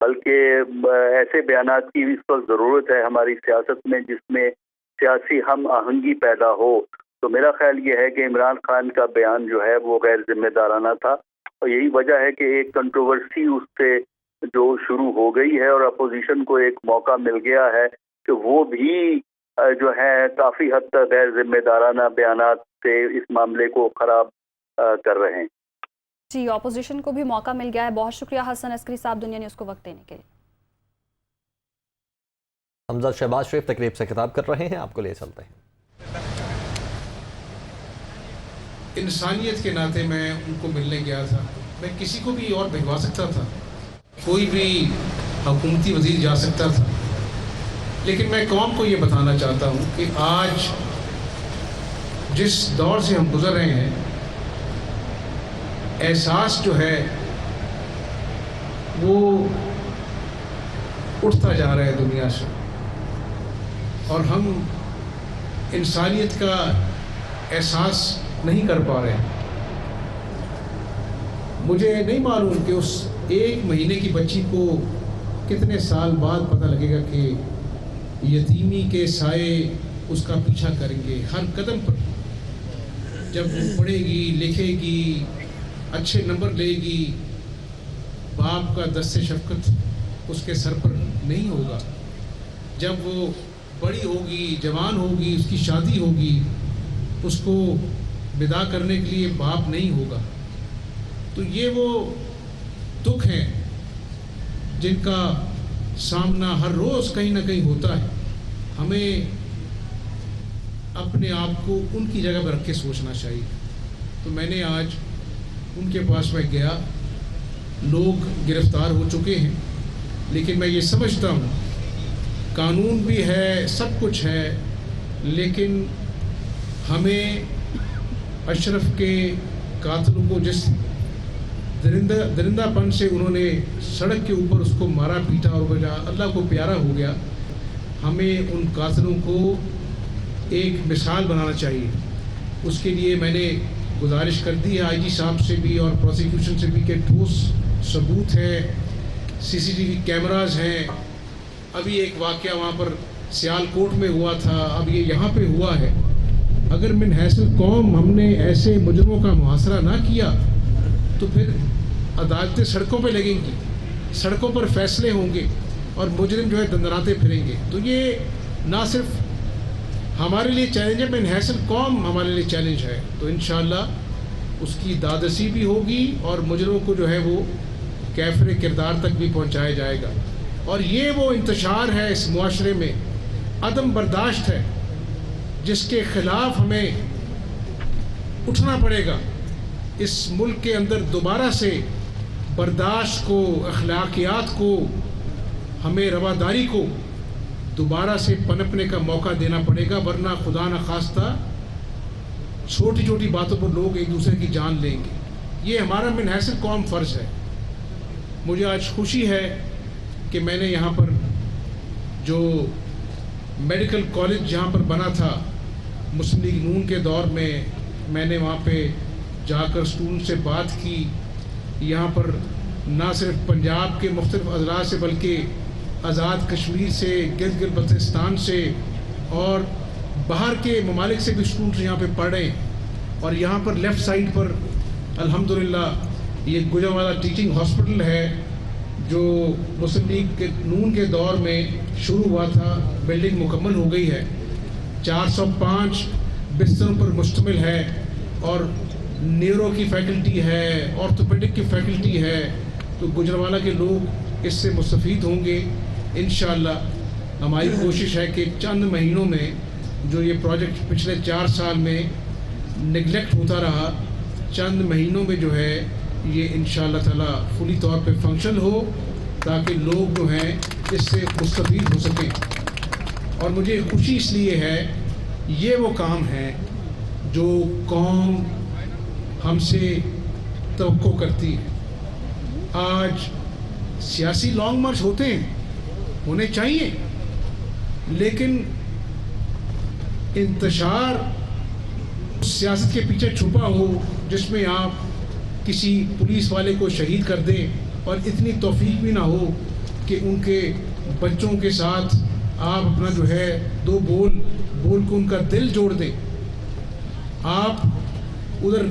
بلکہ ایسے بیانات کی اس وقت ضرورت ہے ہماری سیاست میں جس میں سیاسی ہم آہنگی پیدا ہو. تو میرا خیال یہ ہے کہ عمران خان کا بیان جو ہے وہ غیر ذمہ دارانہ تھا، اور یہی وجہ ہے کہ ایک کنٹروورسی اس سے جو شروع ہو گئی ہے اور اپوزیشن کو ایک موقع مل گیا ہے کہ وہ بھی جو ہے کافی حد تک غیر ذمہ دارانہ بیانات سے اس معاملے کو خراب کر رہے ہیں. جی، اپوزیشن کو بھی موقع مل گیا ہے. بہت شکریہ حسن عسکری صاحب دنیا نیوز کو وقت دینے کے لیے. حمزہ شہباز شریف تقریب سے خطاب کر رہے ہیں، آپ کو لے چلتے ہیں. انسانیت کے ناطے میں ان کو ملنے گیا تھا. میں کسی کو بھی اور بھجوا سکتا تھا، کوئی بھی حکومتی وزیر جا سکتا تھا، لیکن میں قوم کو یہ بتانا چاہتا ہوں کہ آج جس دور سے ہم گزر رہے ہیں، احساس جو ہے وہ اٹھتا جا رہا ہے دنیا سے، اور ہم انسانیت کا احساس نہیں کر پا رہے ہیں. مجھے نہیں معلوم کہ اس ایک مہینے کی بچی کو کتنے سال بعد پتہ لگے گا کہ یتیمی کے سائے اس کا پیچھا کریں گے ہر قدم پر. جب وہ پڑھے گی، لکھے گی، اچھے نمبر لے گی، باپ کا دست شفقت اس کے سر پر نہیں ہوگا. جب وہ بڑی ہوگی، جوان ہوگی، اس کی شادی ہوگی، اس کو ودا کرنے کے لیے باپ نہیں ہوگا. تو یہ وہ دکھ ہیں جن کا سامنا ہر روز کہیں نہ کہیں ہوتا ہے. ہمیں اپنے آپ کو ان کی جگہ پر رکھ کے سوچنا چاہیے. تو میں نے آج ان کے پاس میں گیا. لوگ گرفتار ہو چکے ہیں، لیکن میں یہ سمجھتا ہوں قانون بھی ہے، سب کچھ ہے، لیکن ہمیں اشرف کے قاتلوں کو جس درندہ پن سے انہوں نے سڑک کے اوپر اس کو مارا پیٹا اور وجہ اللہ کو پیارا ہو گیا، ہمیں ان قاتلوں کو ایک مثال بنانا چاہیے. اس کے لیے میں نے گزارش کر دی ہے آئی جی صاحب سے بھی اور پروسیکیوشن سے بھی کہ ٹھوس ثبوت ہے، سی ٹی وی کیمراز ہیں. ابھی ایک واقعہ وہاں پر سیال کوٹ میں ہوا تھا، اب یہ یہاں پہ ہوا ہے. اگر من حیث القوم ہم نے ایسے مجرموں کا محاصرہ نہ کیا تو پھر عدالتیں سڑکوں پہ لگیں گی، سڑکوں پر فیصلے ہوں گے اور مجرم جو ہے دندناتے پھریں گے. تو یہ نہ صرف ہمارے لیے چیلنج ہے، من حیث القوم ہمارے لیے چیلنج ہے. تو انشاءاللہ اس کی دادرسی بھی ہوگی اور مجرموں کو جو ہے وہ کیفر کردار تک بھی پہنچایا جائے گا. اور یہ وہ انتشار ہے اس معاشرے میں، عدم برداشت ہے، جس کے خلاف ہمیں اٹھنا پڑے گا. اس ملک کے اندر دوبارہ سے برداشت کو، اخلاقیات کو، ہمیں رواداری کو دوبارہ سے پنپنے کا موقع دینا پڑے گا، ورنہ خدا نخواستہ چھوٹی چھوٹی باتوں پر لوگ ایک دوسرے کی جان لیں گے. یہ ہمارا من حیث قوم فرض ہے. مجھے آج خوشی ہے کہ میں نے یہاں پر جو میڈیکل کالج جہاں پر بنا تھا مسلم لیگ نون کے دور میں نے وہاں پہ جا کر اسٹوڈنٹ سے بات کی. یہاں پر نہ صرف پنجاب کے مختلف اضلاع سے بلکہ آزاد کشمیر سے، گلگت بلتستان سے اور باہر کے ممالک سے بھی اسٹوڈنٹ یہاں پہ پڑھ رہے ہیں. اور یہاں پر لیفٹ سائڈ پر الحمدللہ یہ گوجرانوالہ ٹیچنگ ہاسپٹل ہے جو مسلم لیگ نون کے دور میں شروع ہوا تھا، بلڈنگ مکمل ہو گئی ہے، 405 بستروں پر مشتمل ہے اور نیورو کی فیکلٹی ہے، آرتھوپیڈک کی فیکلٹی ہے. تو گوجرانوالہ کے لوگ اس سے مستفید ہوں گے انشاءاللہ. ہماری کوشش ہے کہ چند مہینوں میں جو یہ پروجیکٹ پچھلے 4 سال میں نگلیکٹ ہوتا رہا، چند مہینوں میں جو ہے یہ انشاءاللہ تعالی فلی طور پہ فنکشن ہو تاکہ لوگ جو ہیں اس سے مستفید ہو سکیں. اور مجھے خوشی اس لیے ہے، یہ وہ کام ہے جو قوم ہم سے توقع کرتی ہے. آج سیاسی لانگ مارچ ہوتے ہیں، ہونے چاہیے، لیکن انتشار سیاست کے پیچھے چھپا ہو جس میں آپ کسی پولیس والے کو شہید کر دیں اور اتنی توفیق بھی نہ ہو کہ ان کے بچوں کے ساتھ آپ اپنا جو ہے دو بول کے ان کا دل جوڑ دیں. آپ ادھر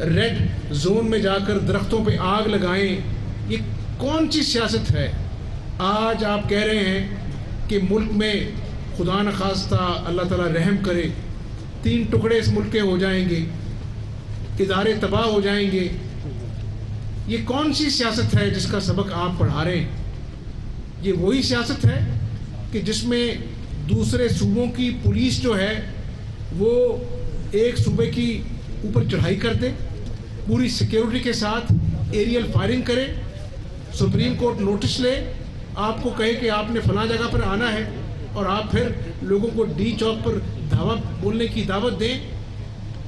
ریڈ زون میں جا کر درختوں پہ آگ لگائیں. یہ کون سی سیاست ہے؟ آج آپ کہہ رہے ہیں کہ ملک میں خدا نخواستہ اللہ تعالیٰ رحم کرے 3 ٹکڑے اس ملک کے ہو جائیں گے, ادارے تباہ ہو جائیں گے. یہ کون سی سیاست ہے جس کا سبق آپ پڑھا رہے ہیں؟ یہ وہی سیاست ہے کہ جس میں دوسرے صوبوں کی پولیس جو ہے وہ ایک صوبے کی اوپر چڑھائی کر دے, پوری سیکیورٹی کے ساتھ ایریل فائرنگ کرے, سپریم کورٹ نوٹس لے, آپ کو کہے کہ آپ نے فلاں جگہ پر آنا ہے اور آپ پھر لوگوں کو ڈی چوک پر بولنے کی دعوت دیں.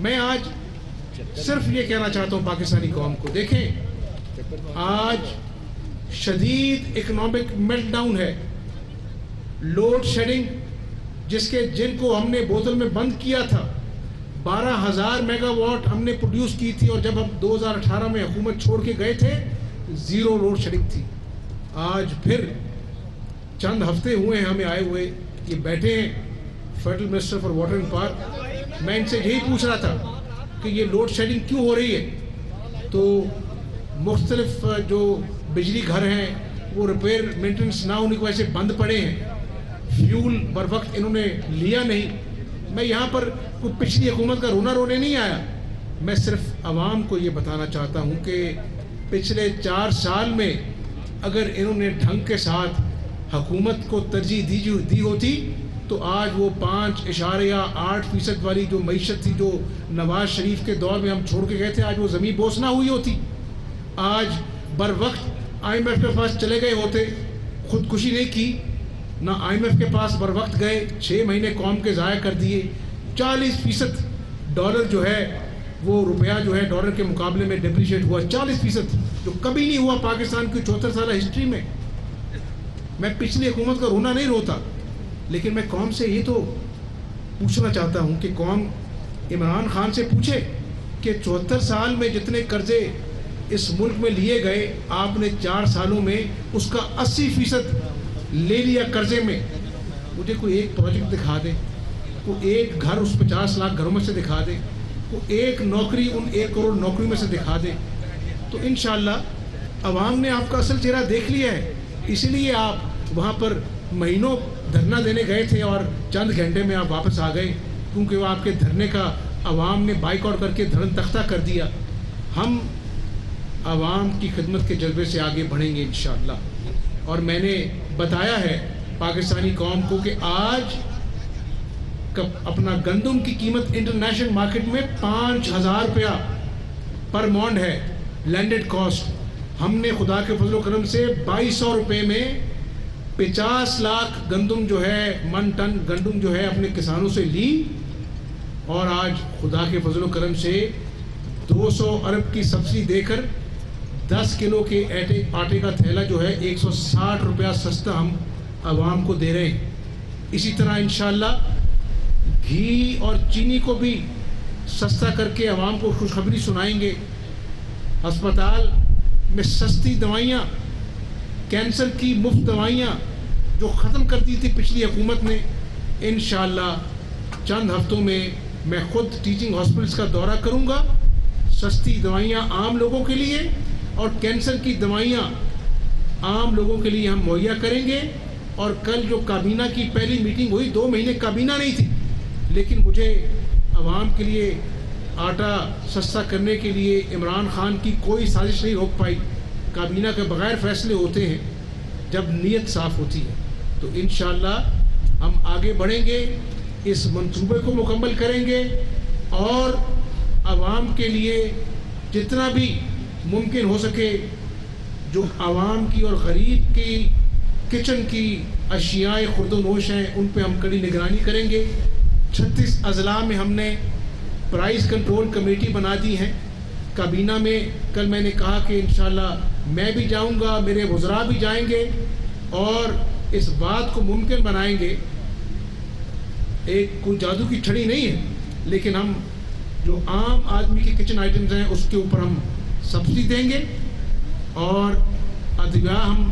میں آج صرف یہ کہنا چاہتا ہوں پاکستانی قوم کو, دیکھیں آج شدید اکنامک میلٹ ڈاؤن ہے, لوڈ شیڈنگ جن کو ہم نے بوتل میں بند کیا تھا 12,000 میگا واٹ ہم نے پروڈیوس کی تھی, اور جب ہم 2018 میں حکومت چھوڑ کے گئے تھے 0 لوڈ شیڈنگ تھی. آج پھر چند ہفتے ہوئے ہیں ہمیں آئے ہوئے, یہ بیٹھے ہیں federal minister for water and power. میں ان سے یہی پوچھ رہا تھا کہ یہ لوڈ شیڈنگ کیوں ہو رہی ہے, تو مختلف جو بجلی گھر ہیں وہ ریپیئر مینٹیننس نہ ہونے کی وجہ سے بند پڑے ہیں, فیول بر وقت انہوں نے لیا نہیں. میں یہاں پر کوئی پچھلی حکومت کا رونا رونے نہیں آیا, میں صرف عوام کو یہ بتانا چاہتا ہوں کہ پچھلے 4 سال میں اگر انہوں نے ڈھنگ کے ساتھ حکومت کو ترجیح دی ہوتی تو آج وہ 5.8% والی جو معیشت تھی جو نواز شریف کے دور میں ہم چھوڑ کے گئے تھے, آج وہ زمین بوس نہ ہوئی ہوتی. آج بر وقت IMF کے پاس چلے گئے ہوتے, خودکشی نہیں کی, نہ IMF کے پاس بر وقت گئے, 6 مہینے قوم کے ضائع کر دیے. 40% ڈالر جو ہے وہ روپیہ جو ہے ڈالر کے مقابلے میں ڈپریشیٹ ہوا, 40%, جو کبھی نہیں ہوا پاکستان کی 74 سالہ ہسٹری میں. میں پچھلی حکومت کا رونا نہیں روتا, لیکن میں قوم سے یہ تو پوچھنا چاہتا ہوں کہ قوم عمران خان سے پوچھے کہ 74 سال میں جتنے قرضے اس ملک میں لیے گئے آپ نے 4 سالوں میں اس کا 80% لے لیا قرضے میں. مجھے کوئی ایک پروجیکٹ دکھا دے, کوئی ایک گھر اس 50 لاکھ گھروں میں سے دکھا دے, کوئی ایک نوکری ان 1 کروڑ نوکری میں سے دکھا دے, تو انشاءاللہ عوام نے آپ کا اصل چہرہ دیکھ لیا ہے. اسی لیے آپ وہاں پر مہینوں دھرنا دینے گئے تھے اور چند گھنٹے میں آپ واپس آ گئے, کیونکہ وہ آپ کے دھرنے کا عوام نے بائیک آؤٹ کر کے دھرن تختہ کر دیا. ہم عوام کی خدمت کے جذبے سے آگے بڑھیں گے انشاءاللہ. اور میں نے بتایا ہے پاکستانی قوم کو کہ آج اپنا گندم کی قیمت انٹرنیشنل مارکیٹ میں 5,000 روپیہ پر مونڈ ہے لینڈڈ کاسٹ. ہم نے خدا کے فضل و کرم سے 2,200 روپے میں 50 لاکھ گندم جو ہے من ٹن گندم جو ہے اپنے کسانوں سے لی, اور آج خدا کے فضل و کرم سے 200 ارب کی سبسڈی دے کر 10 کلو کے آٹے کا تھیلا جو ہے 160 روپیہ سستا ہم عوام کو دے رہے ہیں. اسی طرح انشاءاللہ گھی اور چینی کو بھی سستا کر کے عوام کو خوشخبری سنائیں گے. ہسپتال میں سستی دوائیاں, کینسر کی مفت دوائیاں جو ختم کر دی تھی پچھلی حکومت نے, انشاءاللہ چند ہفتوں میں میں خود ٹیچنگ ہاسپٹلس کا دورہ کروں گا. سستی دوائیاں عام لوگوں کے لیے اور کینسر کی دوائیاں عام لوگوں کے لیے ہم مہیا کریں گے. اور کل جو کابینہ کی پہلی میٹنگ ہوئی, 2 مہینے کابینہ نہیں تھی, لیکن مجھے عوام کے لیے آٹا سستا کرنے کے لیے عمران خان کی کوئی سازش نہیں روک پائی. کابینہ کے بغیر فیصلے ہوتے ہیں جب نیت صاف ہوتی ہے. تو انشاءاللہ ہم آگے بڑھیں گے, اس منصوبے کو مکمل کریں گے اور عوام کے لیے جتنا بھی ممکن ہو سکے جو عوام کی اور غریب کی کچن کی اشیاء خرد و نوش ہیں ان پہ ہم کڑی نگرانی کریں گے. 36 اضلاع میں ہم نے پرائز کنٹرول کمیٹی بنا دی ہیں. کابینہ میں کل میں نے کہا کہ انشاءاللہ میں بھی جاؤں گا, میرے وزراء بھی جائیں گے اور اس بات کو ممکن بنائیں گے. ایک کوئی جادو کی چھڑی نہیں ہے, لیکن ہم جو عام آدمی کے کچن آئٹمز ہیں اس کے اوپر ہم سبسڈی دیں گے اور ادویہ ہم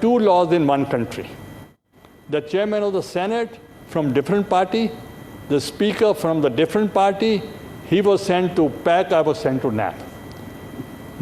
2 laws in one country. The chairman of the Senate from different party, the speaker from the different party, he was sent to PAC, I was sent to NAP.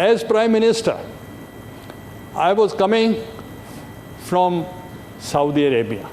As Prime Minister, I was coming from Saudi Arabia.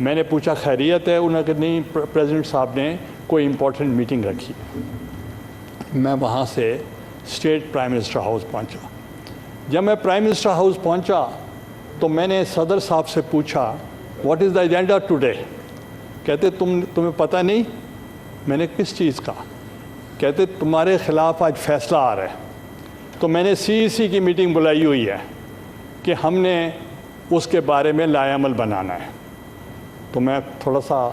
میں نے پوچھا خیریت ہے؟ انہوں نے کہا نہیں president صاحب نے کوئی امپورٹنٹ میٹنگ رکھی. میں وہاں سے اسٹیٹ پرائم منسٹر ہاؤس پہنچا. جب میں پرائم منسٹر ہاؤس پہنچا تو میں نے صدر صاحب سے پوچھا what is the agenda today? کہتے تمہیں پتہ نہیں؟ میں نے کس چیز کا؟ کہتے تمہارے خلاف آج فیصلہ آ رہا ہے. تو میں نے CEC کی میٹنگ بلائی ہوئی ہے کہ ہم نے اس کے بارے میں لائحہ عمل بنانا ہے. تو میں تھوڑا سا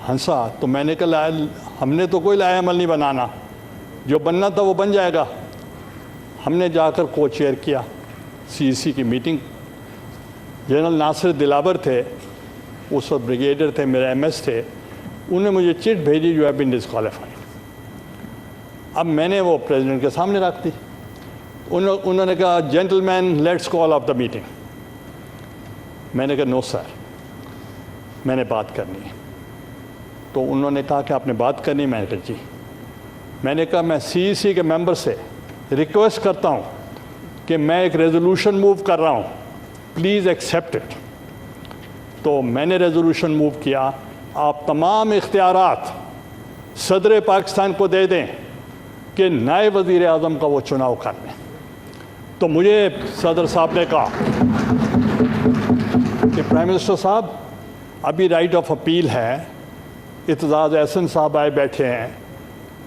ہنسا. تو میں نے کہا ہم نے تو کوئی لائحہ عمل نہیں بنانا، جو بننا تھا وہ بن جائے گا. ہم نے جا کر کو چیئر کیا CEC کی میٹنگ. جنرل ناصر دلاور تھے اس وقت، بریگیڈیئر تھے، میرے MS تھے. انہوں نے مجھے چٹ بھیجی یو ہیو بین ڈسکوالیفائڈ. اب میں نے وہ پریزیڈنٹ کے سامنے رکھ دی. انہوں نے کہا gentleman let's call off the meeting. میں نے کہا نو سر، میں نے بات کرنی ہے. تو انہوں نے کہا کہ آپ نے بات کرنی؟ میں نے کہا جی. میں نے کہا میں CEC کے ممبر سے ریکویسٹ کرتا ہوں کہ میں ایک ریزولوشن موو کر رہا ہوں، پلیز ایکسیپٹ اٹ. تو میں نے ریزولوشن موو کیا آپ تمام اختیارات صدر پاکستان کو دے دیں کہ نائب وزیر اعظم کا وہ چناؤ کر لیں. تو مجھے صدر صاحب نے کہا کہ پرائم منسٹر صاحب ابھی رائٹ آف اپیل ہے، اعتزاز احسن صاحب آئے بیٹھے ہیں،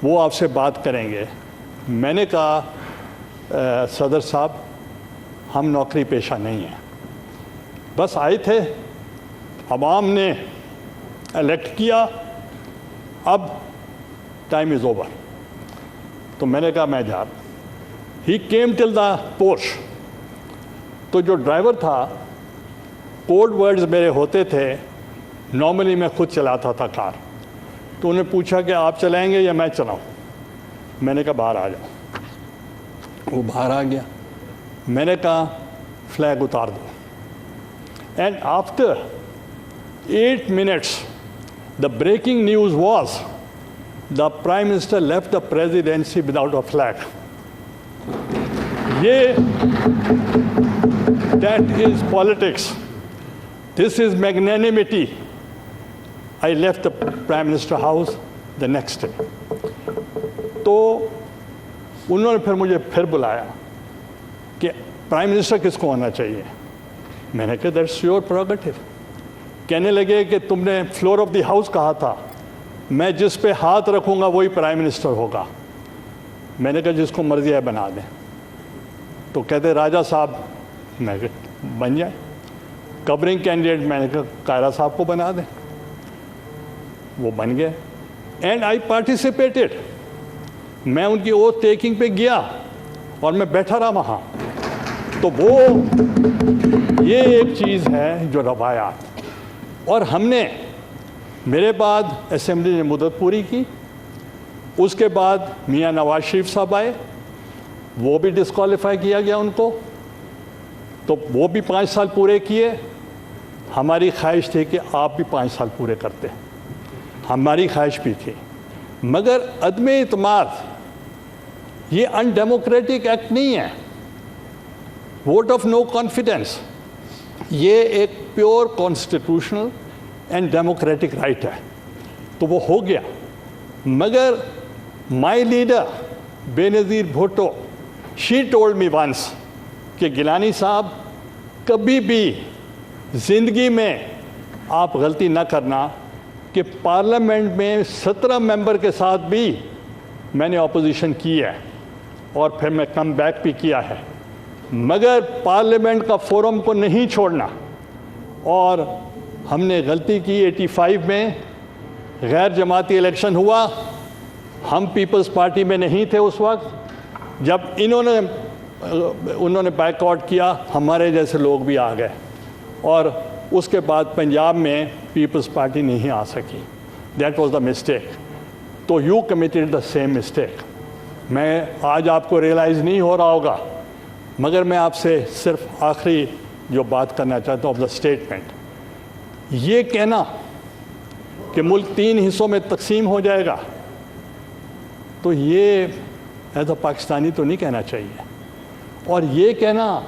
وہ آپ سے بات کریں گے. میں نے کہا صدر صاحب ہم نوکری پیشہ نہیں ہیں، بس آئے تھے، عوام نے الیکٹ کیا، اب ٹائم از اوور. تو میں نے کہا میں جا رہا. ہی کیم ٹل دا پورش. تو جو ڈرائیور تھا، کوڈ ورڈز میرے ہوتے تھے، نارملی میں خود چلاتا تھا کار. تو انہیں پوچھا کہ آپ چلائیں گے یا میں چلاؤں؟ میں نے کہا باہر آ جاؤ. وہ باہر آ گیا. میں نے کہا فلیگ اتار دو. And after 8 minutes the breaking news was the Prime Minister left the presidency without a flag. That is politics. This is magnanimity. I left the Prime Minister house the next day. تو انہوں نے پھر مجھے پھر بلایا کہ prime minister کس کو ہونا چاہیے. میں نے کہا دیٹس یور پریروگیٹو. کہنے لگے کہ تم نے فلور آف دی ہاؤس کہا تھا، میں جس پہ ہاتھ رکھوں گا وہی پرائم منسٹر ہوگا. میں نے کہا جس کو مرضی ہے بنا دیں. تو کہتے راجہ صاحب، میں کہا بن جائے. کورنگ کینڈیڈیٹ میں نے کہا قائرہ صاحب کو بنا دیں. وہ بن گئے. And I participated. میں ان کی اوتھ ٹیکنگ پہ گیا اور میں بیٹھا رہا وہاں. تو وہ یہ ایک چیز ہے جو روایات. اور ہم نے، میرے بعد اسمبلی نے مدت پوری کی، اس کے بعد میاں نواز شریف صاحب آئے، وہ بھی ڈسکوالیفائی کیا گیا ان کو. تو وہ بھی 5 سال پورے کیے. ہماری خواہش تھی کہ آپ بھی 5 سال پورے کرتے، ہماری خواہش بھی تھی. مگر عدم اعتماد یہ ان ڈیموکریٹک ایکٹ نہیں ہے. ووٹ آف نو کانفیڈنس یہ ایک pure constitutional and democratic right ہے. تو وہ ہو گیا. مگر my leader Benazir Bhutto, she told me once کہ گیلانی صاحب کبھی بھی زندگی میں آپ غلطی نہ کرنا کہ پارلیمنٹ میں 17 ممبر کے ساتھ بھی میں نے اپوزیشن کی ہے اور پھر میں کم بیک بھی کیا ہے، مگر پارلیمنٹ کا فورم کو نہیں چھوڑنا. اور ہم نے غلطی کی 85 میں غیر جماعتی الیکشن ہوا. ہم پیپلز پارٹی میں نہیں تھے اس وقت. جب انہوں نے بیک آؤٹ کیا، ہمارے جیسے لوگ بھی آ گئے اور اس کے بعد پنجاب میں پیپلز پارٹی نہیں آ سکی. That was the mistake. تو you committed the same mistake. میں آج آپ کو ریئلائز نہیں ہو رہا ہوگا، مگر میں آپ سے صرف آخری جو بات کرنا چاہتا ہوں آف دا اسٹیٹمنٹ، یہ کہنا کہ ملک 3 حصوں میں تقسیم ہو جائے گا، تو یہ ایز اے پاکستانی تو نہیں کہنا چاہیے. اور یہ کہنا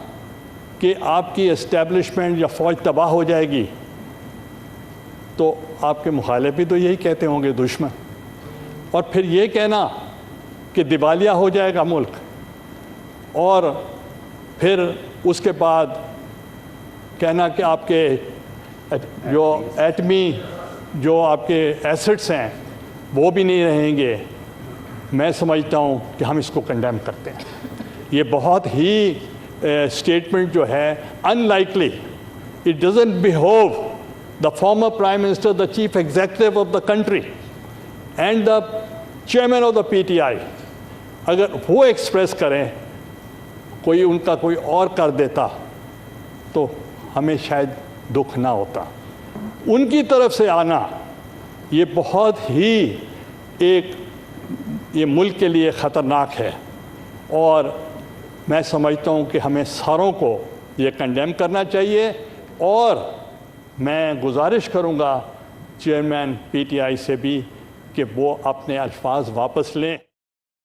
کہ آپ کی اسٹیبلشمنٹ یا فوج تباہ ہو جائے گی، تو آپ کے مخالف بھی تو یہی کہتے ہوں گے دشمن. اور پھر یہ کہنا کہ دیوالیہ ہو جائے گا ملک, اور پھر اس کے بعد کہنا کہ آپ کے جو ایٹمی جو آپ کے ایسٹس ہیں وہ بھی نہیں رہیں گے, میں سمجھتا ہوں کہ ہم اس کو کنڈیم کرتے ہیں. یہ بہت ہی اسٹیٹمنٹ جو ہے unlikely, it doesn't behove the former Prime Minister, the Chief Executive of the country and the Chairman of the PTI, اگر وہ ایکسپریس کریں, کوئی ان کا کوئی اور کر دیتا تو ہمیں شاید دکھ نہ ہوتا. ان کی طرف سے آنا یہ بہت ہی یہ ملک کے لیے خطرناک ہے, اور میں سمجھتا ہوں کہ ہمیں ساروں کو یہ کنڈیم کرنا چاہیے. اور میں گزارش کروں گا چیئرمین پی ٹی آئی سے بھی کہ وہ اپنے الفاظ واپس لیں.